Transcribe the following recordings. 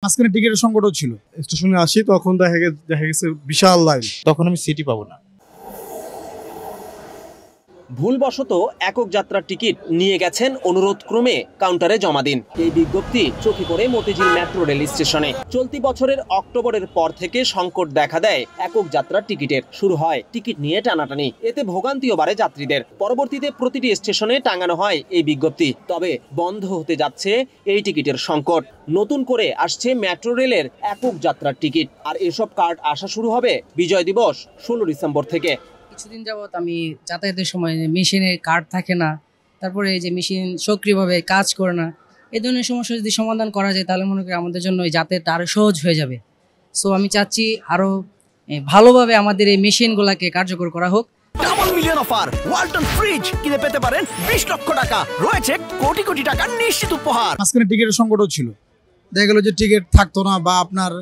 মাঝখানে টিকিটের সংকটও ছিল। স্টেশনে আসি তখন দেখা গেছে বিশাল লাইন। তখন আমি সিটি পাবো না। ভুলবশত একক যাত্রার টিকিট নিয়ে গেছেন অনুরোধ ক্রমে কাউন্টারে জমা দিন। এই বিজ্ঞপ্তি চোখে পড়ে মতিঝিল মেট্রো রেল স্টেশনে। চলতি বছরের অক্টোবরের পর থেকে সংকট দেখা দেয় একক যাত্রার টিকিটের। শুরু হয় টিকিট নিয়ে টানাটানি, এতে ভোগান্তিও বাড়ে যাত্রীদের। পরবর্তীতে প্রতিটি স্টেশনে টাঙানো হয় এই বিজ্ঞপ্তি। তবে বন্ধ হতে যাচ্ছে এই টিকিটের সংকট। নতুন করে আসছে মেট্রো রেলের একক যাত্রার টিকিট, আর এসব কার্ড আসা শুরু হবে বিজয় দিবস 16 ডিসেম্বর থেকে। কিছুদিন যাবত আমি যাতায়াতের সময় মেশিনের কার্ড থাকে না, তারপরে এই যে মেশিন সক্রিয়ভাবে কাজ করে না, এই ধরনের সমস্যা যদি সমাধান করা যায় তাহলে মনে করি আমাদের জন্য এই যাতায়াতটা আরও সহজ হয়ে যাবে। সো আমি চাচ্ছি আরও ভালোভাবে আমাদের এই মেশিনগুলোকে কার্যকর করা হোক। Double million offer Walton fridge কিনে পেতে পারেন 20 লক্ষ টাকা, রয়েছে কোটি কোটি টাকার নিশ্চিত উপহার। মাঝখানে টিকিটের সংকটও ছিল। দেখা গেল যে টিকিট থাকতো না, বা আপনার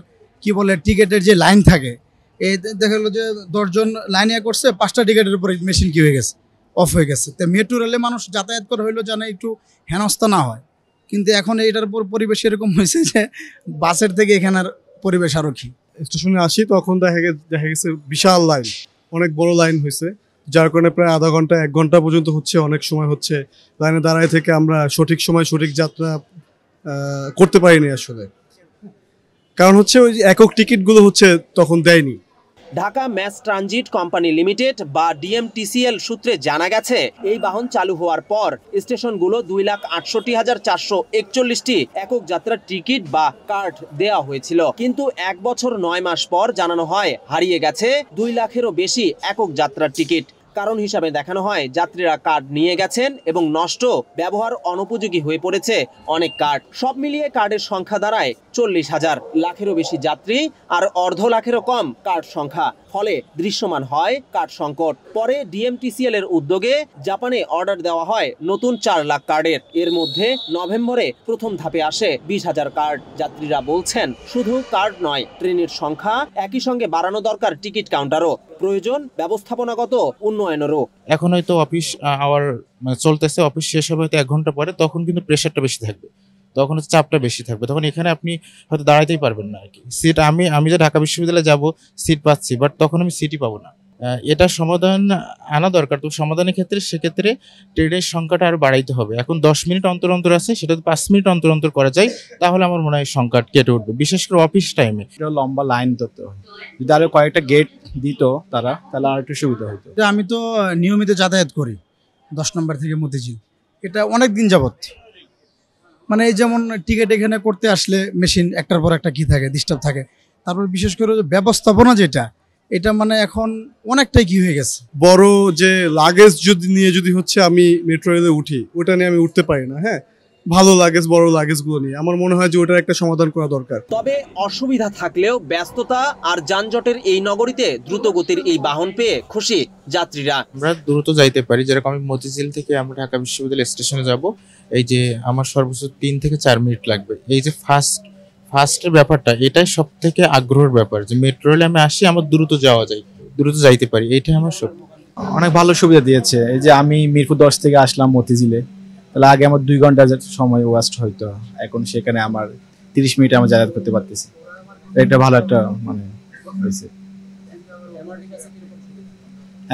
কি বলে টিকিটের যে লাইন থাকে, এই দেখা গেলো যে 10 জন লাইনে করছে, 5টা টিকিটের উপরে মেশিন কি হয়ে গেছে, অফ হয়ে গেছে। তো মেট্রো রেলে মানুষ যাতায়াত করে হইলো যেন একটু হেনস্থা না হয়, কিন্তু এখন এইটার উপর পরিবেশ এরকম হয়েছে যে বাসের থেকে এখানের পরিবেশ আরও কি। স্টেশনে আসি তখন দেখা গেছে বিশাল লাইন, অনেক বড় লাইন হয়েছে, যার কারণে প্রায় আধা ঘন্টা 1 ঘন্টা পর্যন্ত হচ্ছে, অনেক সময় হচ্ছে লাইনে দাঁড়ায় থেকে আমরা সঠিক সময় সঠিক যাত্রা করতে পারিনি আসলে। কারণ হচ্ছে ওই একক টিকিটগুলো হচ্ছে তখন দেয়নি। Dhaka mass transit company limited বা ডিএমটিসিএল সূত্রে জানা গেছে, এই বাহন চালু হওয়ার পর স্টেশনগুলো 2,68,441টি একক যাত্রার টিকিট বা কার্ড দেওয়া হয়েছিল। কিন্তু 1 বছর 9 মাস পর জানানো হয় হারিয়ে গেছে 2 লাখেরও বেশি একক যাত্রার টিকিট। কারণ হিসাবে দেখানো হয় যাত্রীরা কার্ড নিয়ে গেছেন এবং নষ্ট, ব্যবহার অনুপযোগী হয়ে পড়েছে অনেক কার্ড। সব মিলিয়ে কার্ডের সংখ্যা দাঁড়ায় 40,000। লাখেরও বেশি যাত্রী আর অর্ধ লাখেরও কম কার্ড সংখ্যা, ফলে দৃশ্যমান হয় কার্ড সংকট। পরে ডিএমটিসিএল এর উদ্যোগে জাপানে অর্ডার দেওয়া হয় নতুন 4 লাখ কার্ডের। এর মধ্যে নভেম্বরে প্রথম ধাপে আসে 20,000 কার্ড। যাত্রীরা বলছেন শুধু কার্ড নয়, ট্রেনের সংখ্যা একই সঙ্গে বাড়ানো দরকার, টিকিট কাউন্টারও প্রয়োজন, ব্যবস্থাপনাগত উন্নয়নেরও। এখন হয়তো অফিস আওয়ার চলতেছে, অফিস শেষ হবে হয়তো 1 ঘন্টা পরে, তখন কিন্তু প্রেশারটা বেশি থাকবে, তখন হচ্ছে চাপটা বেশি থাকবে, তখন এখানে আপনি হয়তো দাঁড়াইতেই পারবেন না আর কি। সিট আমি যে ঢাকা বিশ্ববিদ্যালয়ে যাব সিট পাচ্ছি, বাট তখন আমি সিটই পাবো না। এটা সমাধান আনা দরকার। তো সমাধানের ক্ষেত্রে সেক্ষেত্রে ট্রেনের সংখ্যাটা আরো বাড়াইতে হবে। এখন 10 মিনিট অন্তর অন্তর আছে, সেটা 5 মিনিট অন্তর অন্তর করা যায়, তাহলে আমার মনে হয় সংখ্যা কেটে উঠবে, বিশেষ করে অফিস টাইমে। লম্বা লাইন ধরতে হয়, যদি আরো কয়েকটা গেট দিত তারা, তাহলে আর একটু সুবিধা হতো। আমি তো নিয়মিত যাতায়াত করি 10 নম্বর থেকে মতিঝিল, এটা অনেক দিন যাবত। মানে এই যেমন টিকিট এখানে করতে আসলে মেশিন একটার পর একটা কি থাকে, ডিস্টার্ব থাকে। তারপর বিশেষ করে ব্যবস্থাপনা যেটা, এটা মানে এখন অনেকটাই কি হয়ে গেছে। বড় যে লাগেজ যদি হচ্ছে আমি মেট্রো রেলে উঠি, ওটা নিয়ে আমি উঠতে পারি না। হ্যাঁ, ভালো লাগেজ, বড় লাগেজগুলো নিয়ে আমার মনে হয় যে ওটার একটা সমাধান করা দরকার। তবে অসুবিধা থাকলেও ব্যস্ততা আর যানজটের এই নগরীতে দ্রুতগতির এই বাহন পেয়ে খুশি যাত্রীরা। আমরা দ্রুত যাইতে পারি, যেরকম আমি মতিঝিল থেকে আমরা ঢাকা বিশ্ববিদ্যালয় স্টেশনে যাব, এই যে আমার সর্বোচ্চ 3 থেকে 4 মিনিট লাগবে। এই যে ফাস্টের ব্যাপারটা, এটাই সব থেকে আগ্রহের ব্যাপার, যে মেট্রো রেলে আমি আসি, আমার দ্রুত যাওয়া যায়, দ্রুত যাইতে পারি, এইটাই আমার সব। অনেক ভালো সুবিধা দিয়েছে। এই যে আমি মিরপুর 10 থেকে আসলাম মতিঝিলে, তাহলে আগে আমার 2 ঘন্টা সময় ওয়েস্ট হইতো, এখন সেখানে আমার 30 মিনিটে আমি যাতায়াত করতে পারতেছি। এটা ভালো একটা মানে হয়েছে।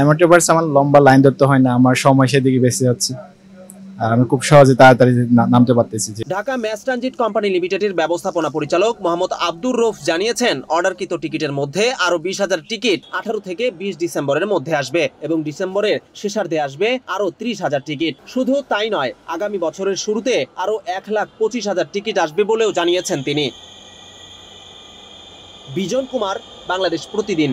এমআরটি বাস আমার লম্বা লাইন ধরতে হয় না, আমার সময় সেদিকে বেঁচে যাচ্ছে, আর আমি খুব সহজে তাড়াতাড়ি নামতে পারতেছি। ঢাকা ম্যাস ট্রানজিট কোম্পানি লিমিটেডের ব্যবস্থাপনা পরিচালক মোহাম্মদ আব্দুর রৌফ জানিয়েছেন, অর্ডারকৃত টিকিটের মধ্যে আরো 20,000 টিকিট 18 থেকে 20 ডিসেম্বরের মধ্যে আসবে এবং ডিসেম্বরের শেষার্ধে আসবে আরো 30,000 টিকিট। শুধু তাই নয়, আগামী বছরের শুরুতে আরো 1,25,000 টিকিট আসবে বলেও জানিয়েছেন তিনি। বিজন কুমার, বাংলাদেশ প্রতিদিন।